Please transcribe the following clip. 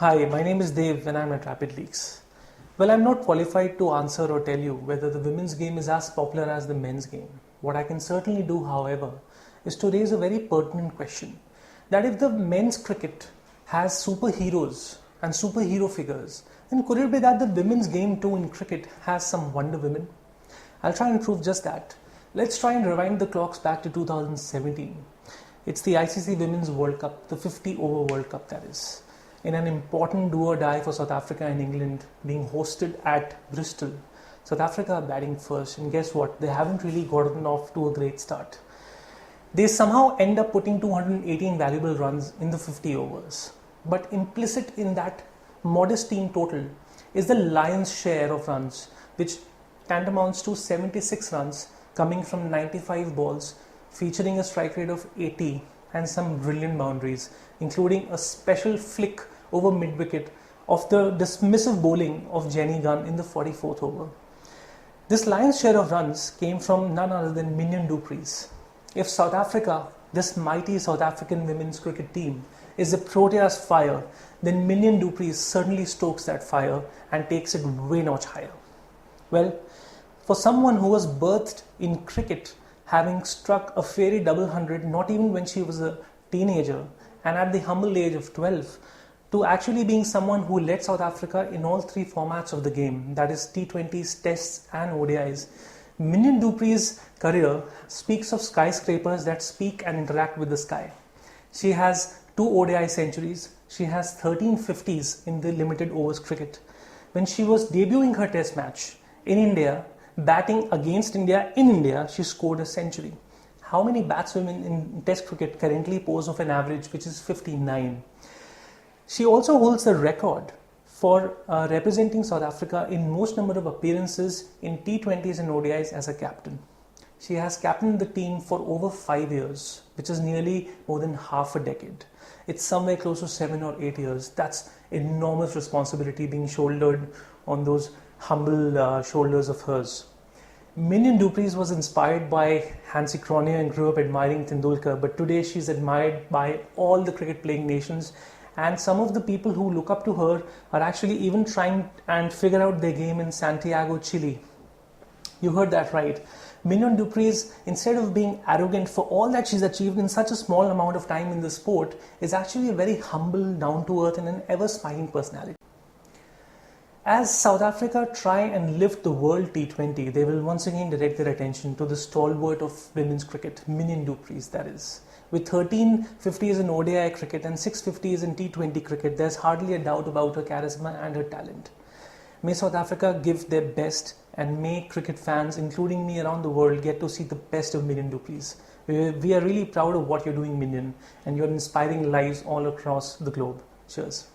Hi, my name is Dev and I'm at RapidLeaks. Well, I'm not qualified to answer or tell you whether the women's game is as popular as the men's game. What I can certainly do, however, is to raise a very pertinent question. That if the men's cricket has superheroes and superhero figures, then could it be that the women's game too in cricket has some Wonder Women? I'll try and prove just that. Let's try and rewind the clocks back to 2017. It's the ICC Women's World Cup, the 50-over World Cup that is, in an important do or die for South Africa and England being hosted at Bristol. South Africa are batting first, and guess what? They haven't really gotten off to a great start. They somehow end up putting 218 valuable runs in the 50 overs. But implicit in that modest team total is the lion's share of runs, which tantamounts to 76 runs coming from 95 balls, featuring a strike rate of 80 and some brilliant boundaries, including a special flick over mid-wicket of the dismissive bowling of Jenny Gunn in the 44th over. This lion's share of runs came from none other than Mignon Du Preez. If South Africa, this mighty South African women's cricket team, is the PROTEA's fire, then Mignon Du Preez certainly stokes that fire and takes it way notch higher. Well, for someone who was birthed in cricket, having struck a fairy double hundred not even when she was a teenager and at the humble age of 12, to actually being someone who led South Africa in all three formats of the game, that is T20s, Tests and ODIs, Mignon Du Preez's career speaks of skyscrapers that speak and interact with the sky. She has 2 ODI centuries, she has 13 50s in the limited overs cricket. When she was debuting her test match in India, batting against India in India, she scored a century. How many batswomen in Test cricket currently pose of an average which is 59? She also holds the record for representing South Africa in most number of appearances in T20s and ODIs as a captain. She has captained the team for over 5 years, which is nearly more than half a decade. It's somewhere close to 7 or 8 years. That's enormous responsibility being shouldered on those humble shoulders of hers. Mignon Du Preez was inspired by Hansie Cronje and grew up admiring Tendulkar, but today she's admired by all the cricket playing nations, and some of the people who look up to her are actually even trying and figure out their game in Santiago, Chile. You heard that right. Mignon Du Preez, instead of being arrogant for all that she's achieved in such a small amount of time in the sport, is actually a very humble, down-to-earth and an ever-smiling personality. As South Africa try and lift the World T20, they will once again direct their attention to the stalwart of women's cricket, Mignon Du Preez that is. With 13 50s in ODI cricket and 6 50s in T20 cricket, there's hardly a doubt about her charisma and her talent. May South Africa give their best, and may cricket fans, including me around the world, get to see the best of Mignon Du Preez. We are really proud of what you're doing, Mignon, and you're inspiring lives all across the globe. Cheers.